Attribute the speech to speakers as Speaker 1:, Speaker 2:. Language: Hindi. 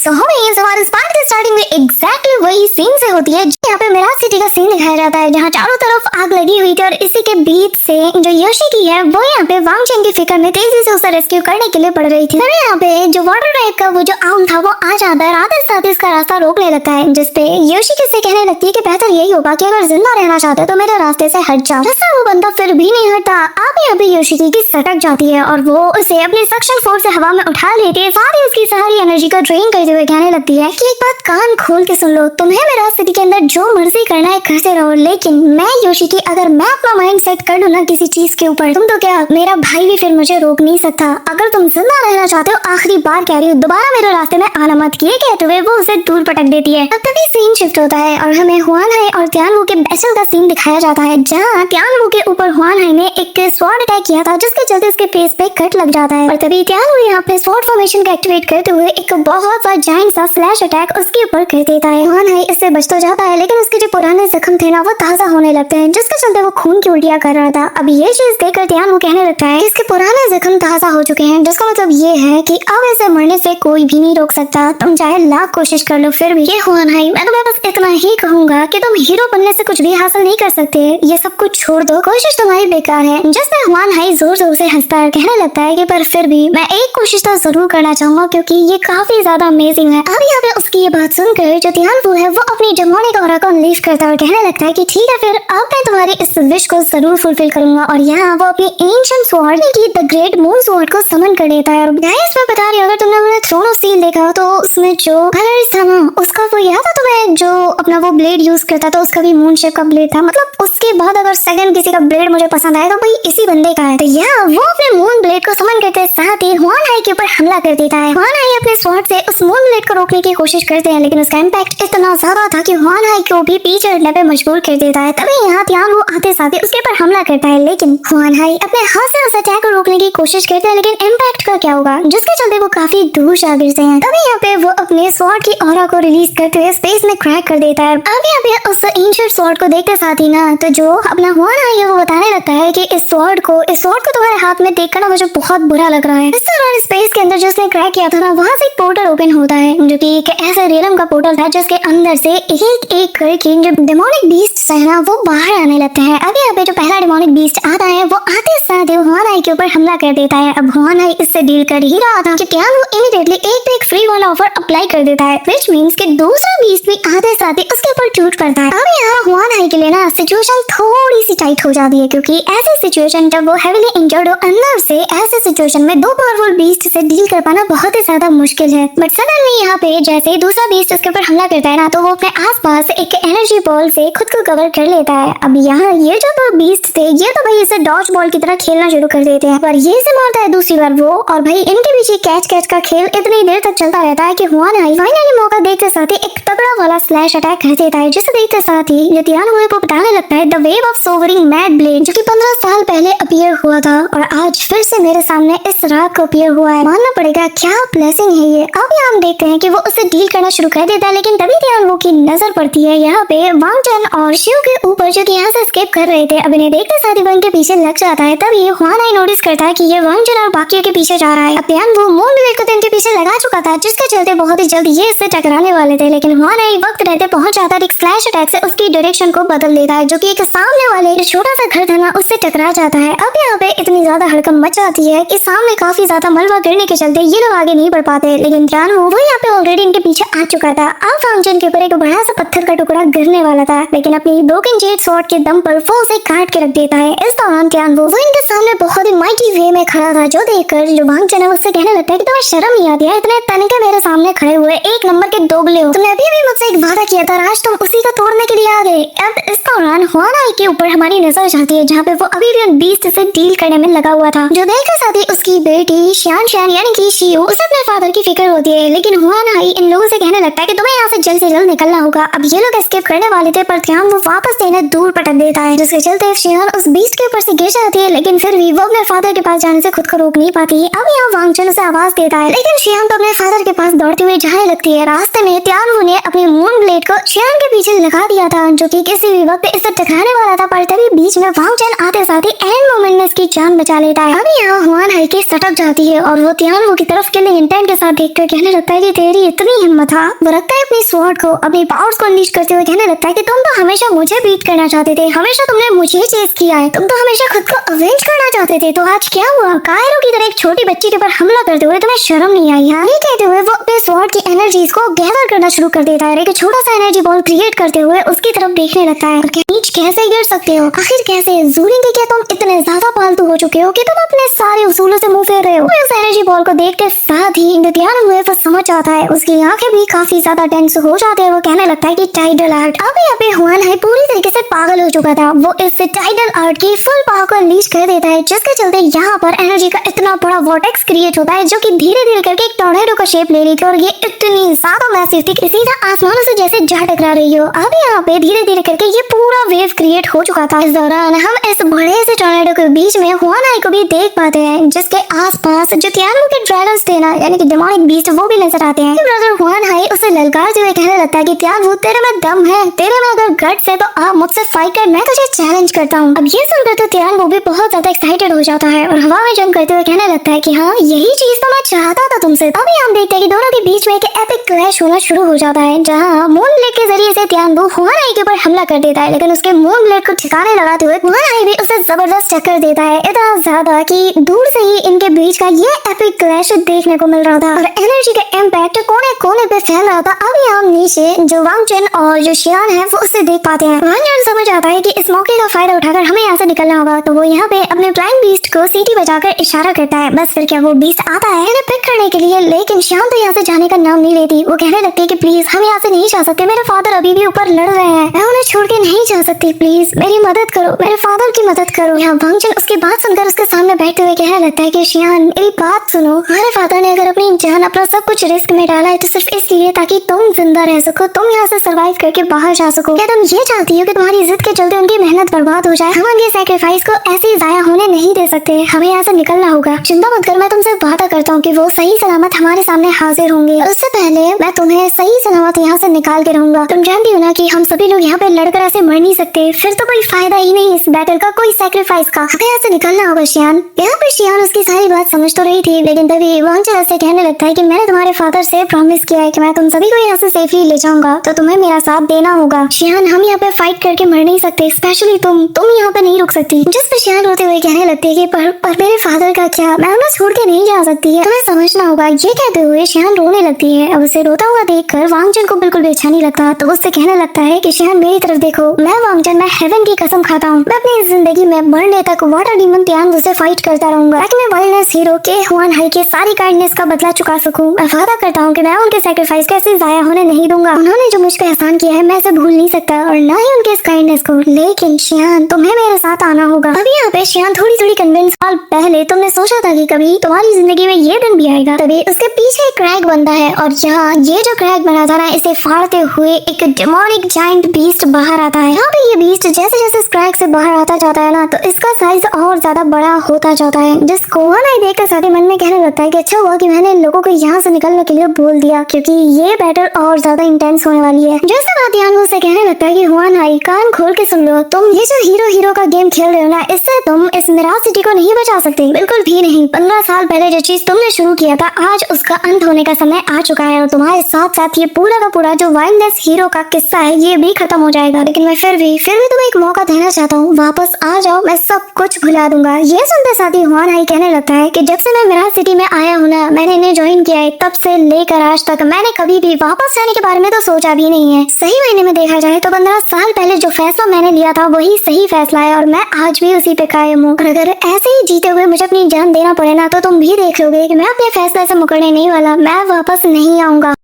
Speaker 1: सो हमें हमारे इस पार्ट की स्टार्टिंग में एग्जैक्टली वही सीन से होती है। यहाँ पे मिराज सिटी का सीन दिखाया जाता है जहाँ चारों तरफ आग लगी हुई थी और इसी के बीच से जो योशी की है वो यहाँ पे वांग चेन की फिक्र में तेजी से उसे रेस्क्यू करने के लिए पड़ रही थी। और यहाँ पे जो वाटर टाइप का वो जो आम था वो आ जाता है, आते साथ ही इसका रास्ता रोकने लगता है, जिसपे योशी किसे कहने लगती है कि बेहतर यही होगा कि अगर जिंदा रहना चाहते तो मेरे रास्ते से हट जाओ। जैसे वो बंदा फिर भी नहीं हटता, आप यहाँ पे योशी की सटक जाती है और वो उसे अपने सक्शन फोर्स से हवा में उठा लेती है, साथ ही उसकी सारी एनर्जी को ड्रेन करते हुए कहने लगती है कि एक बात कान खोल के सुन लो, तुम्हें मिराज सिटी के अंदर जो मर्जी करना है करते रहो, लेकिन मैं योशी की अगर मैं अपना माइंड सेट कर लूं ना किसी चीज के ऊपर, तुम तो क्या मेरा भाई भी फिर मुझे रोक नहीं सकता। अगर तुम जिंदा रहना चाहते हो, आखिरी बार कह रही हूँ, दोबारा मेरे रास्ते में आना मत। ये कहते हुए वो उसे दूर पटक देती है। अब तभी सीन शिफ्ट होता है और हमें हुआन हाई और त्यान वू के बैटल का सीन दिखाया जाता है, जहाँ त्यान वू के ऊपर हुआन हाई ने एक स्वॉर्ड अटैक किया था जिसके चलते उसके फेस पे कट लग जाता है। और तभी त्यान वू यहाँ पे स्वॉर्ड फॉर्मेशन का एक्टिवेट करते हुए एक बहुत सा जायंट सा फ्लैश अटैक उसके ऊपर कर देता है। हुआन हाई इससे बच तो जाता है, लेकिन उसके जो पुराने जख्म थे ना वो ताजा होने लगते हैं, जिसके चलते वो खून की उल्टियां कर रहा था। अब ये चीज देखकर त्यान वो कहने लगता है इसके पुराने जख्म ताजा हो चुके हैं, जिसका मतलब ये है कि अब इसे मरने से कोई भी नहीं रोक सकता, तुम चाहे लाख कोशिश कर लो फिर भी। ये हुआन हाई, मैं तुम्हें बस इतना ही कहूंगा कि तुम हीरो बनने से कुछ भी हासिल नहीं कर सकते, ये सब कुछ छोड़ दो, कोशिश तुम्हारी बेकार है। जिससे हुआन हाई जोर जोर से हंसता है, कहने लगता है कि पर फिर भी मैं एक कोशिश तो जरूर करना चाहूंगा क्योंकि ये काफी ज्यादा अमेजिंग है। अब यहाँ पे उसकी ये बात सुनकर जो त्यान वू है वो अपनी डेमोनिक ऑरा को अनलीश करता है और कहने लगता है कि ठीक है फिर अब मैं तुम्हारी इस विश को जरूर फुलफिल करूंगा। और यहाँ वो अपनी एंशिएंट स्वॉर्ड की द ग्रेट मून स्वॉर्ड को समन कर देता है। और गाइस मैं बता रही हूँ, अगर तुमने मैंने थ्रोन ऑफ स्टील देखा तो उसमें जो कलर्स था ना उसका वो याद है तुम्हें, जो अपना वो ब्लेड यूज करता था उसका भी मून शेप का ब्लेड था। मतलब उसके बाद अगर सेकंड किसी का ब्लेड मुझे पसंद आया तो भाई इसी बंदे का है। तो यहाँ वो अपने मून ब्लेड को समन करते साथ ही हुआन हाई के ऊपर हमला कर देता है। हुआन हाई अपने स्वॉर्ड से उस मून ब्लेड को रोकने की कोशिश करते हैं, लेकिन उसका इम्पैक्ट इतना ज्यादा था कि हुआन हाई को भी पीछे हटने पे मजबूर कर देता है। तभी यहाँ त्यान वो आते साथ ही उसके ऊपर हमला करता है, लेकिन हुआन हाई अपने हाथ से उस अटैक को रोकने की कोशिश करते हैं, लेकिन इम्पैक्ट का क्या होगा, जिसके चलते वो काफी दूर जा गिरते हैं। तभी यहाँ पे वो अपने स्वॉर्ड की ऑरा को रिलीज करते हुए स्पेस में क्रैक कर देता है। अब यहाँ पे उस एंशिएंट स्वॉर्ड को देखते साथ ही ना तो जो अपना हुआन हाई है वो बताने लगता है कि इस स्वॉर्ड को तुम्हारे हाथ में देखकर ना मुझे बहुत बुरा लग रहा है। इस तरह स्पेस के अंदर जो उसने क्रैक किया था ना वहाँ से एक पोर्टल ओपन होता है, जो कि एक ऐसा रियलम का पोर्टल था जिसके अंदर से एक एक करके जो डेमोनिक बीस्ट है ना वो बाहर आने लगते हैं। अब यहाँ पे जो पहला डेमोनिक बीस्ट आता है वो आते साथ हुआन हाई के ऊपर हमला कर देता है। अब हुआन हाई इससे डील कर ही रहा था कि क्या वो इमीडिएटली एक पे एक फ्री वाला ऑफर अप्लाई कर देता है, व्हिच मींस कि दूसरा बीस्ट भी आते साथ ही उसके ऊपर टूट पड़ता है। अब यहाँ हुआन हाई के लिए ना सिचुएशन थोड़ी सी टाइट हो जाती है, क्योंकि ऐसी सिचुएशन जब वो हेवीली इंजर्ड हो अंदर से, ऐसे सिचुएशन में दो पावरफुल बीस्ट से डील कर पाना बहुत ही ज्यादा मुश्किल है। बट सडनली यहाँ पे जैसे ही दूसरा बीस्ट उसके ऊपर हमला करता है ना तो वो अपने आसपास एक एनर्जी बॉल से खुद को कवर कर लेता है। अब यहाँ ये जो दो बीस्ट थे ये तो भाई इसे डॉज बॉल की तरह खेलना शुरू कर देते हैं, पर ये से मारता है दूसरी बार वो, और भाई इनके पीछे कैच का खेल इतनी देर तक चलता रहता है कि हुआन हाई फाइनली मौका देखते साथ ही एक तगड़ा वाला स्लैश अटैक कर देता है, जिसे देखते साथ ही त्यान वू को बताने लगता है the wave of soaring mad blade, जो कि 15 साल पहले अपीयर हुआ था और आज फिर से मेरे सामने इस रात को अपीयर हुआ है। मानना पड़ेगा क्या ब्लेसिंग है ये। अब यहाँ हम देखते हैं कि वो उसे डील करना शुरू कर देता है, लेकिन तभी त्यान वू की नजर पड़ती है यहाँ पे वांग चेन और शिव के ऊपर, जो कि यहाँ से एस्केप कर रहे थे। अब इन्हें देखते साथ ही वो इनके पीछे लग जाता है। तभी हुआन हाई नोटिस करता है कि ये वांग चेन और बाकियों के पीछे जा रहा है। अब त्यान वू मून ब्लेड को इनके पीछे लगा चुका था, जिसके चलते बहुत ही जल्द ये इससे टकराने वाले थे, लेकिन हुआन हाई वक्त रहते पहुंच जाता है, एक फ्लैश अटैक से उसकी डायरेक्शन को बदल देता है, जो कि एक सामने वाले जो छोटा सा घर था ना उससे टकरा जाता है। अब यहाँ पे इतनी ज्यादा हड़कंप मच जाती है कि सामने काफी ज्यादा मलबा गिरने के चलते ये लोग आगे नहीं बढ़ पाते, लेकिन त्यान वू यहाँ पे ऑलरेडी इनके पीछे आ चुका था। अब वांग चेन के ऊपर एक बड़ा सा पत्थर का टुकड़ा गिरने वाला था, लेकिन अपनी ब्रोकन जेड स्वॉर्ड के दम पर वो उसे काट के रख देता है। इस दौरान त्यान वू इनके सामने बहुत ही माइटी वे में खड़ा था, जो देखकर जो वांग चेन है उससे कहने लगता है कि तुम्हें शर्म नहीं आती है, इतने तनके मेरे सामने खड़े हुए एक नंबर के दोगले हो, तुमने अभी भी मुझसे एक वादा किया था, आज तुम उसी को तोड़ने के लिए आ गए। अब इस दौरान हुआन हाई के ऊपर हमारी नजर जाती है, जहाँ पे वो अभी भी उन बीस्ट से डील करने में लगा हुआ था, जो देखकर साथ ही उसकी बेटी शान यानी कि शियो उसे अपने फादर की फिक्र होती है। लेकिन हुआन हाई इन लोगों से कहने लगता है कि तुम्हें यहाँ से जल्द निकलना होगा। अब ये लोग एस्केप करने वाले थे, पर त्यान वो वापस से इन्हें दूर पटक देता है, जिसके चलते शियान उस बीस्ट के ऊपर से गिर जाती है, लेकिन फिर भी वो अपने फादर के पास जाने से खुद को रोक नहीं पाती। अब यहाँ वांग चेन उसे आवाज देता है, लेकिन शियान तो अपने फादर के पास दौड़ते हुए जाने लगती है। रास्ते में तियानवू ने अपने मून ब्लेड को शियान के पीछे लगा दिया था, जो कि किसी भी वक्त इसे टकराने वाला था, पर तभी बीच में वांग चेन आते साथ ही एंड मोमेंट में इसकी जान बचा लेता है। अभी यहाँ हुआन हाई की सटक जाती है और वो तियानवू की तरफ किलिंग इंटेंट के साथ देखकर कहने लगता है कि तेरी इतनी हिम्मत है। वो रखता है अपनी स्वॉर्ड को, अपनी पावर्स को अनलीश करते हुए कहने लगता है कि तुम तो हमेशा मुझे बीट करना चाहते थे, हमेशा तुमने मुझे चेस किया है, तुम तो हमेशा खुद को अवेंज करना चाहते थे, तो आज क्या हुआ? कायरो की तरह एक छोटी बच्ची के ऊपर हमला करते हुए तुम्हें शर्म नहीं आई है? ये कहते हुए वो अपने स्वॉर्ड की एनर्जीज को गैदर करना शुरू कर देता है। एक छोटा सा एनर्जी बॉल क्रिएट करते हुए उसकी तरफ देखने लगता है। नीच कैसे गिर सकते हो? आखिर कैसे? जूलिंग के क्या तुम इतने ज्यादा पालतू हो चुके हो कि तुम अपने सारे उसूलों से मुंह फेर रहे हो? उस एनर्जी बॉल को देखते साथ ही तियानवू वो समझ जाता है, उसकी आंखें भी काफी ज्यादा टेंस हो जाते हैं। वो कहने लगता है कि टाइडल आर्ट। अब यहाँ पे हुआन हाई पूरी तरीके से पागल हो चुका था। वो इस टाइडल आर्ट की फुल पावर को अनलीश कर देता है, जिसके चलते यहाँ पर एनर्जी का इतना बड़ा वॉर्टेक्स क्रिएट होता है, जो कि धीरे धीरे करके एक टॉर्नेडो का शेप ले रही थी और ये इतनी ज्यादा मैसिव थी कि सीधा आसमानों से जैसे जा टकरा रही हो। अब यहाँ पे धीरे धीरे करके ये पूरा वेव क्रिएट हो चुका था। इस दौरान हम इस बड़े से टॉर्नेडो के बीच में हुआन हाई को भी देख पाते हैं, जिसके आसपास जो तियानवू के ड्रैगन्स थे ना, यानी कि डेमोनिक बीस्ट, वो भी नजर आते हैं। ब्रदर हुआन हाई उसे ललकारते हुए कहने लगता है कि तियानवू तेरे में दम है, तेरे में अगर गट्स है तो आप मुझसे फाइट कर, मैं तुझे चैलेंज करता हूँ। अब ये सुनकर तो तियानवू भी बहुत ज्यादा एक्साइटेड हो जाता है और हवा में जंप करते हुए कहने लगता है कि हाँ, यही चीज तो मैं चाहता था तुमसे। अभी हम देखते हैं कि दोनों के बीच में एक एपिक क्लैश होना शुरू हो जाता है, जहाँ मून ब्लेड के जरिए से तियानवू हुआन हाई के ऊपर हमला कर देता है, लेकिन उसके मून ब्लेड को ठिकाने लगाते हुए हुआन हाई भी उसे जबरदस्त टक्कर देता है, इतना ज्यादा कि दूर से ही इनके बीच का ये एपिक क्लैश देखने को मिल रहा था और एनर्जी का इम्पैक्ट कोने कोने पे फैल रहा था। अभी हम नीचे जो वांग चेन और जो शियान है वो उसे देख पाते हैं। वांग चेन समझ आता है कि इस मौके का फायदा उठाकर हमें यहाँ से निकलना होगा, तो वो यहाँ पे अपने फ्लाइंग बीस्ट को सीटी बजाकर इशारा करता है। बस फिर क्या वो बीस्ट आता है इन्हें पिक करने के लिए, लेकिन शियान तो यहाँ से जाने का नाम नहीं लेती। वो कहने लगती है कि प्लीज हम यहाँ से नहीं जा सकते, मेरे फादर अभी भी ऊपर लड़ रहे हैं, मैं उन्हें छोड़ के नहीं जा सकती, प्लीज मेरी मदद करो, मेरे फादर की मदद करो। यहाँ वांग चेन उसकी बात सुनकर उसके सामने बैठते हुए कहने लगता है कि शियान मेरी बात सुनो, हमारे फादर ने अगर अपनी जान अपना सब कुछ रिस्क में डाला है तो सिर्फ इसलिए ताकि तुम जिंदा रह सको, तुम यहाँ से सरवाइव करके बाहर जा सको। क्या तुम ये चाहती हो कि तुम्हारी जिद के चलते उनकी मेहनत बर्बाद हो जाए? हम उनके सैक्रिफाइस को ऐसे ही जाया होने नहीं दे सकते, हमें यहाँ से निकलना होगा। चिंता मत कर, मैं तुमसे वादा करता हूँ कि वो सही सलामत हमारे सामने हाजिर होंगे, और उससे पहले मैं तुम्हें सही सलामत यहाँ से निकाल के रहूंगा। तुम जानती हो ना कि हम सभी लोग यहाँ पे लड़कर ऐसे मर नहीं सकते, फिर तो कोई फायदा ही नहीं इस बैटल का, कोई सैक्रिफाइस का। हमें यहाँ से निकलना होगा शियान। यहाँ पर शियान उसकी सारी बात समझ तो रही थी, लेकिन तभी वांग चेन से कहने लगता है कि मैंने तुम्हारे फादर से प्रॉमिस किया है कि मैं तुम सभी को यहाँ से सेफली ले जाऊंगा, तो तुम्हें मेरा साथ देना होगा। शियान हम यहाँ पे फाइट करके मर नहीं सकते, स्पेशली तुम यहाँ पे नहीं रुक सकती। जिस पर शियान रोते हुए कहने लगती है कि पर मेरे फादर का क्या, मैं उन्हें छोड़ के नहीं जा सकती है, तुम्हें समझना होगा। ये कहते हुए शियान रोने लगती है। अब उसे रोता हुआ देखकर वांग चेन को बिल्कुल भी अच्छा नहीं लगता, तो उससे कहने लगता है कि शियान मेरी तरफ देखो, मैं वांग चेन, मैं हेवन की कसम खाता हूँ, मैं अपनी जिंदगी में मरने तक वाटर डीमन तियानवू से फाइट करता रहूंगा, ताकि मैं वाइल्डनेस हीरो के हुआन हाई के सारी काइंडनेस का बदला चुका सकूं। मैं वादा करता हूँ कि मैं उनके सैक्रिफाइस को ऐसे जाया होने नहीं दूंगा। उन्होंने जो मुझ पे एहसान किया है मैं इसे भूल नहीं सकता, और ना ही उनके इस काइंडनेस को। लेकिन शियान तुम्हें मेरे साथ आना होगा। अभी यहाँ पे शियान थोड़ी थोड़ी कन्विंस, साल पहले तुमने सोचा था कि कभी तुम्हारी जिंदगी में ये दिन भी आएगा, तभी उसके पीछे एक क्रैक बनता है, और यहाँ ये जो क्रैक बना था ना, इसे फाड़ते हुए एक डेमोनिक जायंट बीस्ट बाहर आता है। यहाँ पे ये बीस्ट जैसे जैसे इस क्रैक से बाहर आता जाता है ना, तो इसका साइज और ज्यादा बड़ा होता जाता है, जिसको हुआन देखकर सारे मन में कहने लगता है कि अच्छा हुआ कि मैंने लोगों को यहाँ से निकलने के लिए बोल दिया, क्योंकि ये बैटल और ज्यादा इंटेंस होने वाली है। जैसे बात तियानवू से कहने लगता है कि हुआन हाई कान खोल के सुन लो, तुम ये जो हीरो का गेम खेल रहे हो ना, इससे तुम इस मिराज सिटी को नहीं बचा सकते, बिल्कुल भी नहीं। 15 साल पहले जो चीज तुमने शुरू किया था, आज उसका अंत होने का समय आ चुका है, और तुम्हारे साथ साथ ये पूरा का पूरा जो वाइल्डनेस हीरो का किस्सा है ये भी खत्म हो जाएगा। लेकिन मैं फिर भी तुम्हें एक मौका देना चाहता हूँ, वापस आ जाओ, मैं सब कुछ भुला दूंगा। ये सुनते साथ ही हुआन हाई कहने लगता है कि जब से मैं मिराज सिटी में आया हूँ ना, मैंने इन्हें ज्वाइन किया है, तब से लेकर आज तक मैंने कभी भी वापस जाने के बारे में तो सोचा भी नहीं है। सही महीने में देखा जाए तो 15 साल पहले जो फैसला मैंने लिया था वही सही फैसला है, और मैं आज भी उसी पे कायम हूँ। और अगर ऐसे ही जीते हुए मुझे अपनी जान देना पड़े ना, तो तुम भी देख लोगे कि मैं अपने फैसले से मुकरने नहीं वाला, मैं वापस नहीं आऊंगा।